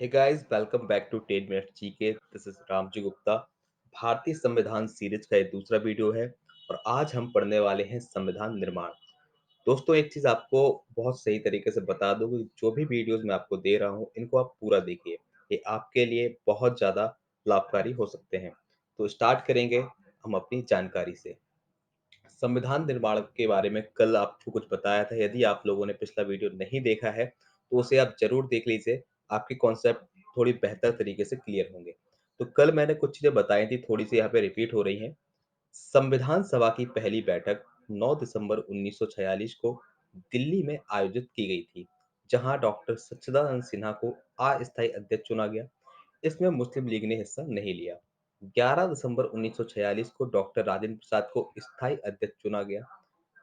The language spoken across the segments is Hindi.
Hey guys, welcome back to 10 Minutes GK. This is Ramji Gupta. भारतीय संविधान सीरीज का ये दूसरा वीडियो है और आज हम पढ़ने वाले हैं संविधान निर्माण। दोस्तों, एक चीज आपको बहुत सही तरीके से बता दूं कि जो भी वीडियोस मैं आपको दे रहा हूं इनको आप पूरा देखिए। ये आपके लिए बहुत ज्यादा लाभकारी हो सकते हैं। तो स्टार्ट करेंगे हम अपनी जानकारी से। संविधान निर्माण के बारे में कल आपको कुछ बताया था। यदि आप लोगों ने पिछला वीडियो नहीं देखा है तो उसे आप जरूर देख लीजिए। आपके कॉन्सेप्ट थोड़ी बेहतर तरीके से क्लियर होंगे। तो कल मैंने कुछ चीजें बताई थी, थोड़ी सी यहाँ पे रिपीट हो रही हैं। संविधान सभा की पहली बैठक 9 दिसंबर 1946 को दिल्ली में आयोजित की गई थी, जहां डॉक्टर सच्चिदानंद सिन्हा को अस्थायी अध्यक्ष चुना गया। इसमें मुस्लिम लीग ने हिस्सा नहीं लिया। 11 दिसंबर 1946 को डॉक्टर राजेंद्र प्रसाद को स्थायी अध्यक्ष चुना गया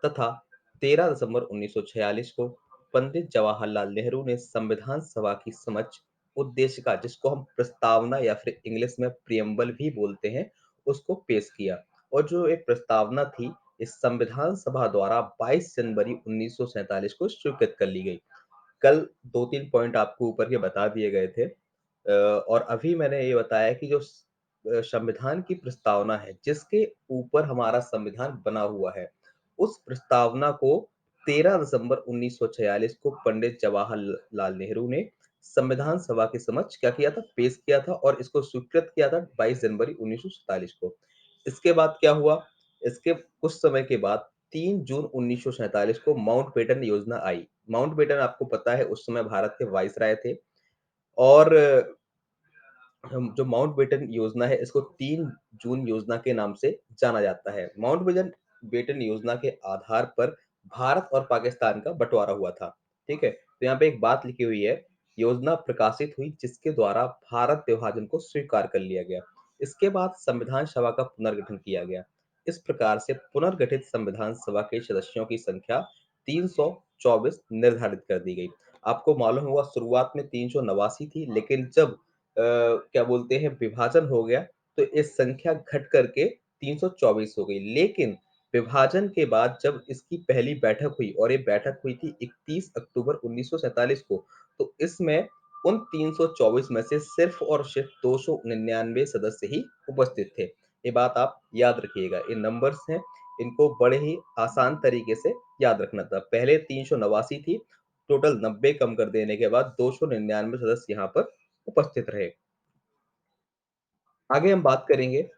तथा 13 दिसंबर 1946 को पंडित जवाहरलाल नेहरू ने संविधान सभा की समक्ष उद्देशिका, जिसको हम प्रस्तावना या फिर इंग्लिश में प्रियम्बल भी बोलते हैं, उसको पेश किया। और जो एक प्रस्तावना थी, इस संविधान सभा द्वारा 22 जनवरी 1947 को स्वीकृत कर ली गई। कल 2-3 पॉइंट आपको ऊपर के बता दिए गए थे। और अभी मैंने ये बताया कि जो संविधान की प्रस्तावना है, जिसके ऊपर हमारा संविधान बना हुआ है, उस प्रस्तावना को 13 दिसंबर 1946 को पंडित जवाहरलाल नेहरू ने संविधान सभा के समक्ष क्या किया था? पेश किया था और इसको स्वीकृत किया था 22 जनवरी 1947 को। इसके बाद क्या हुआ? इसके कुछ समय के बाद 3 जून 1947 को माउंटबेटन योजना आई। माउंटबेटन आपको पता है उस समय भारत के वाइसराय थे। और हम जो माउंटबेटन योजना है, इसको 3 जून योजना के नाम से जाना जाता है। माउंटबेटन बेटन योजना के आधार पर भारत और पाकिस्तान का बंटवारा हुआ था। ठीक है? तो यहाँ पे एक बात लिखी हुई है, योजना प्रकाशित हुई जिसके द्वारा भारत विभाजन को स्वीकार कर लिया गया। इसके बाद संविधान सभा का पुनर्गठन किया गया। इस प्रकार से पुनर्गठित संविधान सभा के सदस्यों की संख्या 324 निर्धारित कर दी गई। आपको मालूम होगा शुरुआत में 389 थी, लेकिन जब क्या बोलते हैं विभाजन हो गया तो इस संख्या घट करके 324 हो गई। लेकिन विभाजन के बाद जब इसकी पहली बैठक हुई और ये बैठक हुई थी 31 अक्टूबर 1947 को, तो इसमें उन 324 में से सिर्फ और सिर्फ 299 सदस्य ही उपस्थित थे। ये बात आप याद रखिएगा। ये नंबर्स हैं, इनको बड़े ही आसान तरीके से याद रखना था। पहले 389 थी, टोटल 90 कम कर देने के बाद 299 सदस्य यहाँ पर उपस्थित रहे। आगे हम बात करेंगे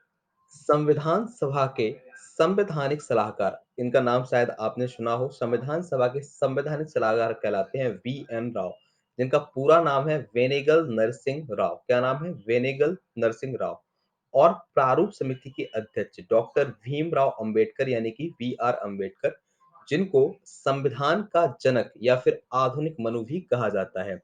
संविधान सभा के संवैधानिक सलाहकार। इनका नाम शायद आपने सुना हो। संविधान सभा के संवैधानिक सलाहकार कहलाते हैं वी.एन. राव, जिनका पूरा नाम है वेनेगल नरसिंह राव। क्या नाम है? वेनेगल नरसिंह राव। और प्रारूप समिति के अध्यक्ष डॉक्टर भीमराव अंबेडकर, यानी कि वी.आर. अंबेडकर, जिनको संविधान का जनक या फिर आधुनिक मनु भी कहा जाता है।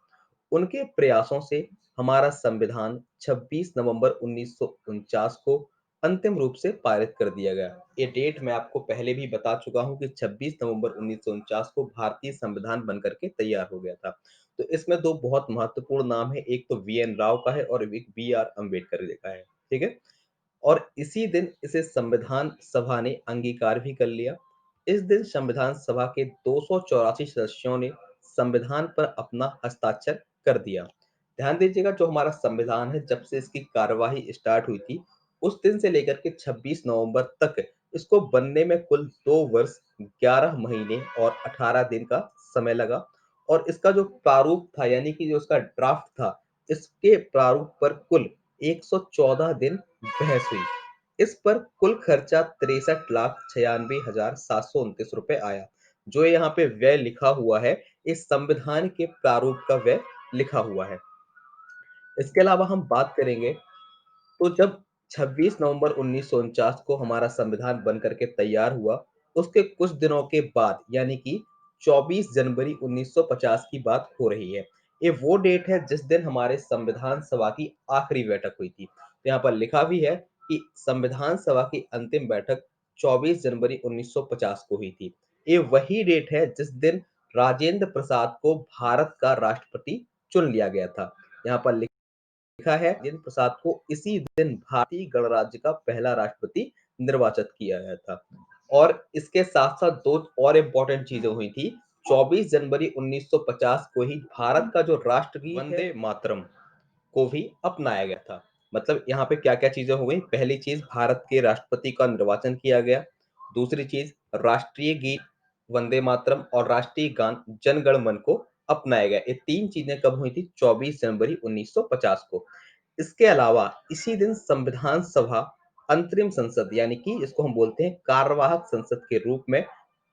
उनके प्रयासों से हमारा संविधान 26 नवंबर 1949 को अंतिम रूप से पारित कर दिया गया। ये डेट मैं आपको पहले भी बता चुका हूं कि 26 नवंबर 1949 को भारतीय संविधान बनकर के तैयार हो गया था। तो इसमें दो बहुत महत्वपूर्ण नाम है, एक तो वी.एन. राव का है और एक बी.आर. अंबेडकर का है। ठीक है? और इसी दिन इसे संविधान सभा ने अंगीकार भी कर लिया। इस दिन संविधान सभा के 284 सदस्यों ने संविधान पर अपना हस्ताक्षर कर दिया। ध्यान दीजिएगा, जो हमारा संविधान है, जब से इसकी कार्यवाही स्टार्ट हुई थी उस दिन से लेकर के 26 नवंबर तक इसको बनने में कुल 2 वर्ष 11 महीने और 18 दिन का समय लगा। और इसका जो प्रारूप था, यानी कि जो उसका ड्राफ्ट था, इसके प्रारूप पर कुल 114 दिन बहस हुई। इस पर कुल खर्चा 63,96,729 रुपए आया। जो यहाँ पे व्यय लिखा हुआ है, इस संविधान के प्रारूप का व्यय लिखा हुआ है। इसके अलावा हम बात करेंगे, तो जब 26 नवंबर 1949 को हमारा संविधान बन करके तैयार हुआ, उसके कुछ दिनों के बाद यानी कि 24 जनवरी 1950 की बात हो रही है। ये वो डेट है जिस दिन हमारे संविधान सभा की आखिरी बैठक हुई थी। तो यहाँ पर लिखा भी है कि संविधान सभा की अंतिम बैठक 24 जनवरी 1950 को हुई थी। ये वही डेट है जिस दिन राजेंद्र प्रसाद को भारत का राष्ट्रपति चुन लिया गया था। यहाँ पर लिखा है राजेंद्र प्रसाद को इसी दिन भारतीय गणराज्य का पहला राष्ट्रपति निर्वाचित किया गया था। और इसके साथ साथ दो और इम्पोर्टेंट चीजें हुई थी। 24 जनवरी 1950 को ही भारत का जो राष्ट्रगीत वंदे मातरम, को भी अपनाया गया था। मतलब यहाँ पे क्या-क्या चीज़ें हो गई, पहली चीज़ भारत के राष्ट्रपति का निर्वाचन किया गया। दूसरी चीज़ राष्ट्रीय गीत वंदे मातरम और राष्ट्रीय गान जन गण मन को अपनाया गया। ये 3 चीज़ें कब हुई थी? 24 जनवरी 1950 को। इसके अलावा इसी दिन संविधान सभा अंतरिम संसद यानी कि जिसको हम बोलते हैं कार्यवाहक संसद के रूप में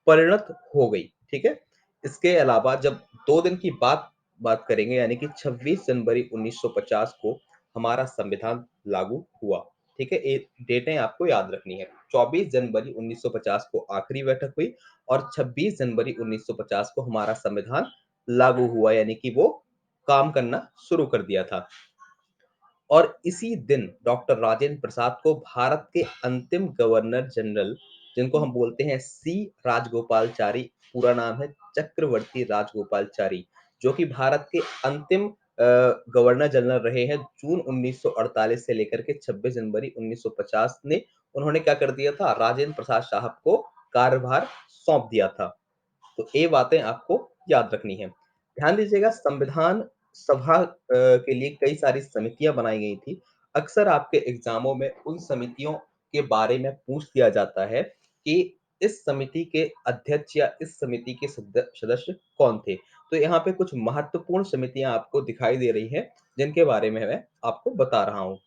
परिणत हो गई, ठीक है? इसके अलावा जब 2 दिन की बात बात करेंगे यानी कि 26 जनवरी 1950 को हमारा संविधान लागू हुआ, ठीक है? ये डेटें आपको याद रखनी है। 24 जनवरी 1950 को आखिरी बैठक हुई और 26 जनवरी 1950 को हमारा संविधान लागू हुआ यानी कि वो काम करना शुरू कर दिया था। और इसी दिन डॉक्टर राजेंद्र प्रसाद को भारत के अंतिम गवर्नर जनरल जिनको हम बोलते हैं सी राजगोपालचारी, पूरा नाम है चक्रवर्ती राजगोपालचारी, जो कि भारत के अंतिम गवर्नर जनरल रहे हैं जून 1948 से लेकर के 26 जनवरी 1950 ने उन्होंने क्या कर दिया था, राजेंद्र प्रसाद साहब को कार्यभार सौंप दिया था। तो ये बातें आपको याद रखनी है। ध्यान दीजिएगा संविधान सभा के लिए कई सारी समितियाँ बनाई गई थी। अक्सर आपके एग्ज़ामों में उन समितियों के बारे में पूछ लिया जाता है कि इस समिति के अध्यक्ष या इस समिति के सदस्य कौन थे? तो यहाँ पे कुछ महत्वपूर्ण समितियाँ आपको दिखाई दे रही हैं, जिनके बारे में मैं आपको बता रहा हूँ।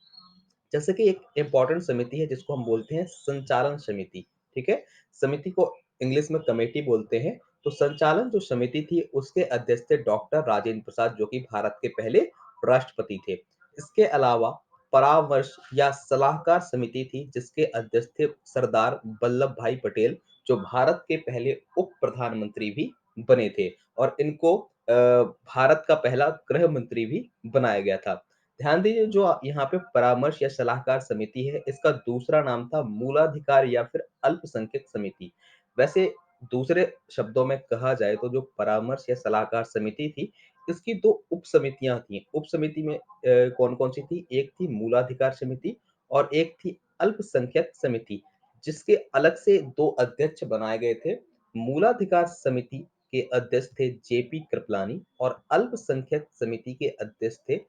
जैसे कि एक इम्पोर्टेंट समिति है जिसको हम बोलते हैं संचालन समिति, ठीक है? समिति को इंग्लिश में कमेटी बोलते हैं। तो संचालन जो समिति थी उसके अध्यक्ष थे डॉक्टर राजेंद्र प्रसाद जो कि भारत के पहले राष्ट्रपति थे। इसके अलावा परामर्श या सलाहकार समिति थी जिसके अध्यक्ष थे सरदार वल्लभ भाई पटेल जो भारत के पहले उप प्रधानमंत्री भी बने थे और इनको भारत का पहला गृह मंत्री भी बनाया गया था। ध्यान दीजिए जो यहाँ पे परामर्श या सलाहकार समिति है, इसका दूसरा नाम था मूलाधिकार या फिर अल्पसंख्यक समिति। वैसे दूसरे शब्दों में कहा जाए तो जो परामर्श या सलाहकार समिति थी, इसकी 2 उप समितियाँ थी। उप समिति में कौन-कौन सी थी? एक थी मूलाधिकार समिति और एक थी अल्पसंख्यक समिति, जिसके अलग से 2 अध्यक्ष बनाए गए थे। मूलाधिकार समिति के अध्यक्ष थे जेपी कृपलानी और अल्पसंख्यक समिति के अध्यक्ष थे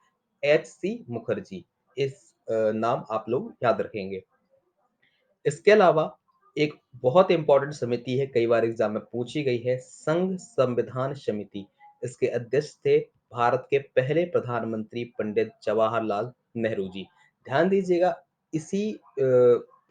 एच.सी. मुखर्जी। इस नाम आप लोग याद रखेंगे। इसके अलावा एक बहुत इम्पोर्टेंट समिति है, कई बार एग्ज़ाम में पूछी गई है, संघ संविधान समिति। इसके अध्यक्ष थे भारत के पहले प्रधानमंत्री पंडित जवाहरलाल नेहरू जी। ध्यान दीजिएगा इसी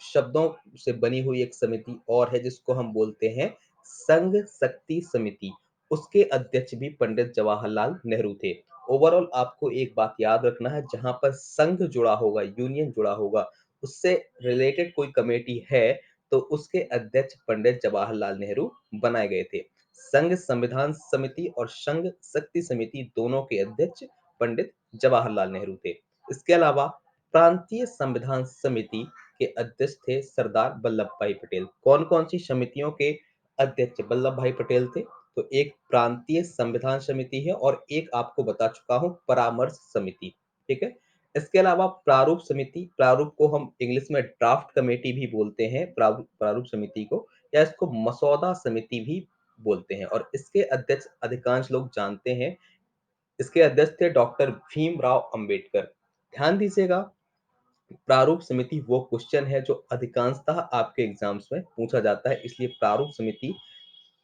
शब्दों से बनी हुई एक समिति और है जिसको हम बोलते हैं संघ शक्ति समिति। उसके अध्यक्ष भी पंडित जवाहरलाल नेहरू थे। ओवरऑल आपको एक बात याद रखना है जहाँ पर संघ जुड़ा होगा, यूनियन जुड़ा होगा, उससे रिलेटेड कोई कमेटी है, तो उसके अध्यक्ष पंडित जवाहरलाल नेहरू बनाए गए थे। संघ संविधान समिति और संघ शक्ति समिति दोनों के अध्यक्ष पंडित जवाहरलाल नेहरू थे। इसके अलावा प्रांतीय संविधान समिति के अध्यक्ष थे सरदार वल्लभ भाई पटेल। कौन-कौन सी समितियों के अध्यक्ष वल्लभ भाई पटेल थे? तो एक प्रांतीय संविधान समिति है और एक आपको बता चुका हूँ परामर्श समिति, ठीक है? इसके अलावा प्रारूप समिति, प्रारूप को हम इंग्लिश में ड्राफ्ट कमेटी भी बोलते हैं, प्रारूप समिति को या इसको मसौदा समिति भी बोलते हैं और इसके अध्यक्ष अधिकांश लोग जानते हैं, इसके अध्यक्ष थे डॉक्टर भीमराव अंबेडकर। ध्यान दीजिएगा, प्रारूप समिति वो क्वेश्चन है जो अधिकांशतः आपके एग्ज़ाम्स में पूछा जाता है, इसलिए प्रारूप समिति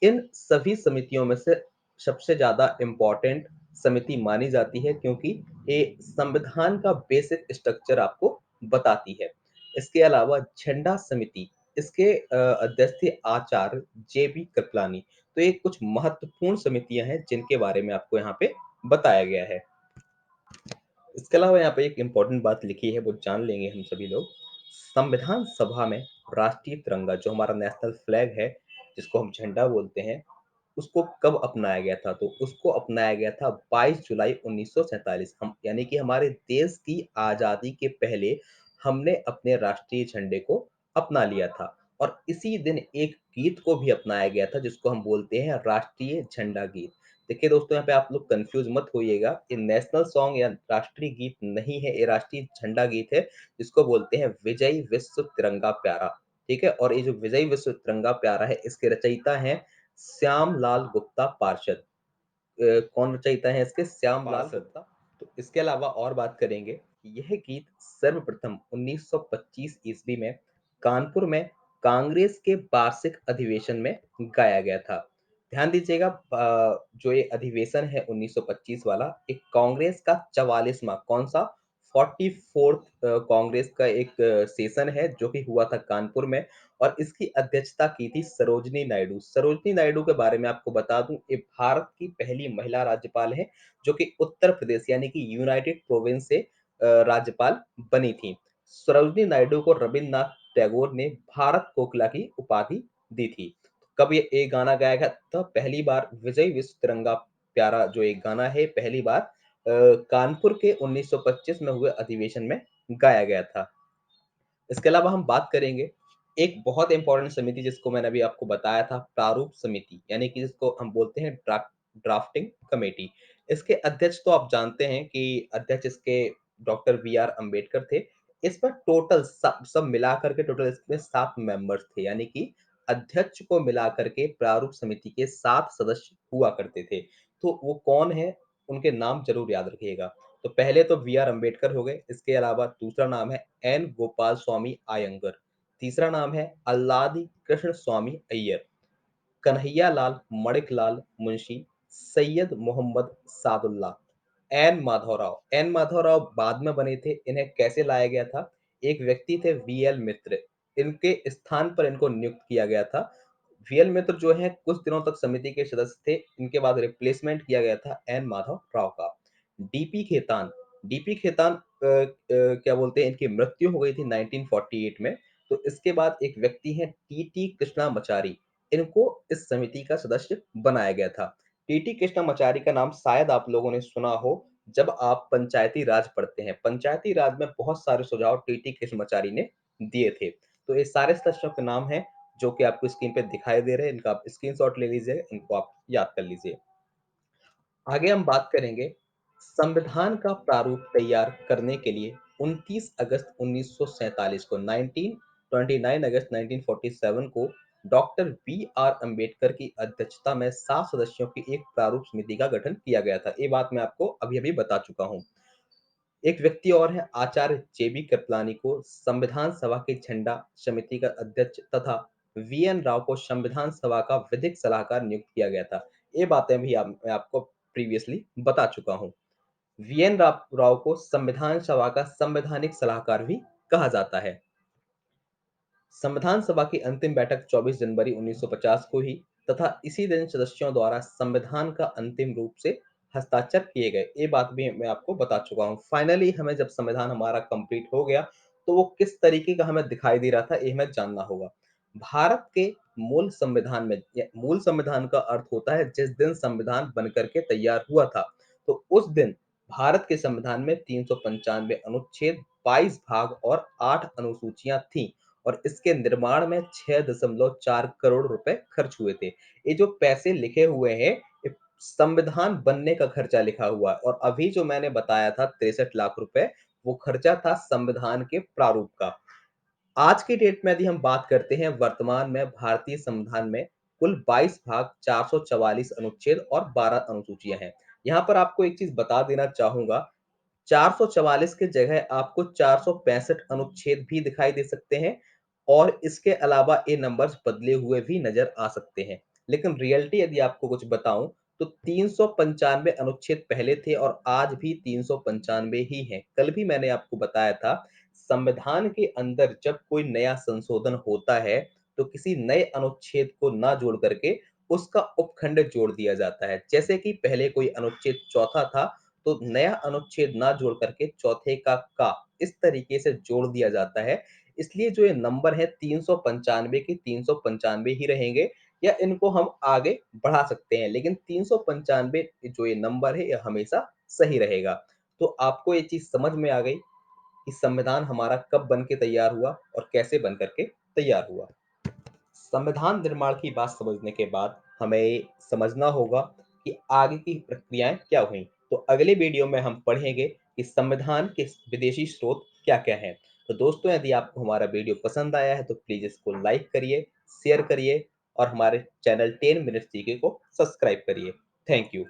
इन सभी समितियों में से सबसे ज़्यादा इम्पोर्टेंट समिति मानी जाती है क्योंकि ये संविधान का बेसिक स्ट्रक्चर आपको बताती है। इसके अलावा झंडा समिति, इसके अध्यक्ष थे आचार्य जे.बी. कृपलानी। तो ये कुछ महत्वपूर्ण समितियाँ हैं जिनके बारे में आपको यहाँ पे बताया गया है। इसके अलावा यहाँ पे एक इम्पोर्टेंट बात लिखी है वो जान लेंगे हम सभी लोग। संविधान सभा में राष्ट्रीय तिरंगा जो हमारा नेशनल फ्लैग है, जिसको हम झंडा बोलते हैं, उसको कब अपनाया गया था? तो उसको अपनाया गया था 22 जुलाई 1947 हम यानी कि हमारे देश की आज़ादी के पहले हमने अपने राष्ट्रीय झंडे को अपना लिया था और इसी दिन एक गीत को भी अपनाया गया था जिसको हम बोलते हैं राष्ट्रीय झंडा गीत। देखिए दोस्तों यहाँ पे आप लोग कन्फ्यूज़ मत होइएगा, ये नेशनल सॉन्ग या राष्ट्रीय गीत नहीं है, ये राष्ट्रीय झंडा गीत है जिसको बोलते हैं विजयी विश्व तिरंगा प्यारा, ठीक है? और ये जो विजयी विश्व तिरंगा प्यारा है इसके रचयिता हैं श्याम लाल गुप्ता पार्षद। कौन रचयिता हैं इसके? श्याम लाल पार्षद। गुप्ता तो इसके अलावा और बात करेंगे, यह गीत सर्वप्रथम 1925 ईस्वी में कानपुर में कांग्रेस के वार्षिक अधिवेशन में गाया गया था। ध्यान दीजिएगा, जो ये अधिवेशन है 1925 वाला, एक कांग्रेस का 44वां कौन-सा 44th कांग्रेस का एक सेशन है जो कि हुआ था कानपुर में और इसकी अध्यक्षता की थी सरोजिनी नायडू। सरोजिनी नायडू के बारे में आपको बता दूँ, ये भारत की पहली महिला राज्यपाल हैं जो कि उत्तर प्रदेश यानी कि यूनाइटेड प्रोविंस से राज्यपाल बनी थीं। सरोजिनी नायडू को रवींद्रनाथ टैगोर ने भारत कोकिला की उपाधि दी थी। कब ये गाना गाया गया था? पहली बार विजय विश्व तिरंगा प्यारा जो एक गाना है, पहली बार कानपुर के 1925 में हुए अधिवेशन में गाया गया था। इसके अलावा हम बात करेंगे, एक बहुत इम्पोर्टेंट समिति जिसको मैंने अभी आपको बताया था, प्रारूप समिति, यानी कि जिसको हम बोलते हैं ड्राफ्टिंग कमेटी। इसके अध्यक्ष तो आप जानते हैं कि अध्यक्ष इसके डॉक्टर बी आर अम्बेडकर थे। इसमें टोटल सब सब मिला करके टोटल इसमें 7 मेंबर्स थे, यानी कि अध्यक्ष को मिला करके प्रारूप समिति के 7 सदस्य हुआ करते थे। तो वो कौन है, उनके नाम ज़रूर याद रखिएगा। तो पहले तो बी आर अम्बेडकर हो गए, इसके अलावा दूसरा नाम है एन गोपाल स्वामी आयंगर, तीसरा नाम है अल्लादी कृष्ण स्वामी अय्यर, कन्हैया लाल मणिकलाल मुंशी, सैयद मोहम्मद सादुल्ला, एन माधवराव बाद में बने थे। इन्हें कैसे लाया गया था? एक व्यक्ति थे वी एल मित्र, इनके स्थान पर इनको नियुक्त किया गया था। वी एल मित्र जो है कुछ दिनों तक समिति के सदस्य थे, इनके बाद रिप्लेसमेंट किया गया था एन माधव राव का। डीपी खेतान, डीपी खेतान क्या बोलते हैं, इनकी मृत्यु हो गई थी 1948 में। तो इसके बाद एक व्यक्ति हैं टीटी कृष्णामाचारी, इनको इस समिति का सदस्य बनाया गया था। टीटी कृष्णामाचारी का नाम शायद आप लोगों ने सुना हो जब आप पंचायती राज पढ़ते हैं। पंचायती राज में बहुत सारे सुझाव टीटी कृष्णामाचारी ने दिए थे। तो ये सारे सदस्यों के नाम हैं जो कि आपको स्क्रीन पे दिखाई दे रहे हैं। इनका आप स्क्रीनशॉट ले लीजिए, इनको आप याद कर लीजिए। आगे हम बात करेंगे, संविधान का प्रारूप तैयार करने के लिए 29 अगस्त 1947 को 29 अगस्त 1947 को डॉक्टर बी आर अम्बेडकर की अध्यक्षता में 7 सदस्यों की एक प्रारूप समिति का गठन किया गया था। ये बात मैं आपको अभी-अभी बता चुका हूँ। एक व्यक्ति और हैं आचार्य जेबी कृपलानी को संविधान सभा की झंडा समिति का अध्यक्ष तथा वीएन राव को संविधान सभा का विधिक सलाहकार नियुक्त किया गया था। ये बातें भी मैं आपको प्रीवियसली बता चुका हूँ। वीएन राव को संविधान सभा का संवैधानिक सलाहकार भी कहा जाता है। संविधान सभा की अंतिम बैठक 24 जनवरी 1950 को ही तथा इसी दिन सदस्यों द्वारा संविधान का अंतिम रूप से हस्ताक्षर किए गए। ये बात भी मैं आपको बता चुका हूँ। फाइनली हमें जब संविधान हमारा कंप्लीट हो गया, तो वो किस तरीके का हमें दिखाई दे रहा था, ये हमें जानना होगा। भारत के मूल संविधान में, मूल संविधान का अर्थ होता है जिस दिन संविधान बनकर के तैयार हुआ था। तो उस दिन भारत के संविधान में 395 अनुच्छेद, 22 भाग और 8 अनुसूचियां थीं। और इसके निर्माण में 6.4 करोड़ रुपए खर्च हुए थे। ये जो पैसे लिखे हुए हैं, ये संविधान बनने का खर्चा लिखा हुआ है और अभी जो मैंने बताया था 63 लाख रुपए, वो खर्चा था संविधान के प्रारूप का। आज की डेट में यदि हम बात करते हैं, वर्तमान में भारतीय संविधान में कुल 22 भाग, 444 अनुच्छेद और 12 अनुसूचियां हैं। यहाँ पर आपको एक चीज बता देना चाहूंगा, 444 की जगह आपको 465 अनुच्छेद भी दिखाई दे सकते हैं और इसके अलावा ये नंबर्स बदले हुए भी नजर आ सकते हैं। लेकिन रियलिटी यदि आपको कुछ बताऊं, तो 395 अनुच्छेद पहले थे और आज भी 395 ही हैं। कल भी मैंने आपको बताया था, संविधान के अंदर जब कोई नया संशोधन होता है, तो किसी नए अनुच्छेद को ना जोड़ करके उसका उपखंड जोड़ दिया जाता है। जैसे कि पहले कोई अनुच्छेद चौथा था, तो नया अनुच्छेद ना जोड़ करके चौथे का इस तरीके से जोड़ दिया जाता है। इसलिए जो ये नंबर है 395 के 395 ही रहेंगे या इनको हम आगे बढ़ा सकते हैं, लेकिन 395 जो ये नंबर है ये हमेशा सही रहेगा। तो आपको ये चीज समझ में आ गई कि संविधान हमारा कब बन के तैयार हुआ और कैसे बन करके तैयार हुआ। संविधान निर्माण की बात समझने के बाद हमें समझना होगा कि आगे की प्रक्रियाएं क्या हुई। तो अगले वीडियो में हम पढ़ेंगे कि संविधान के विदेशी स्रोत क्या-क्या हैं। तो दोस्तों, यदि आपको हमारा वीडियो पसंद आया है तो प्लीज इसको लाइक करिए, शेयर करिए और हमारे चैनल 10 मिनट्स जीके को सब्सक्राइब करिए। Thank you.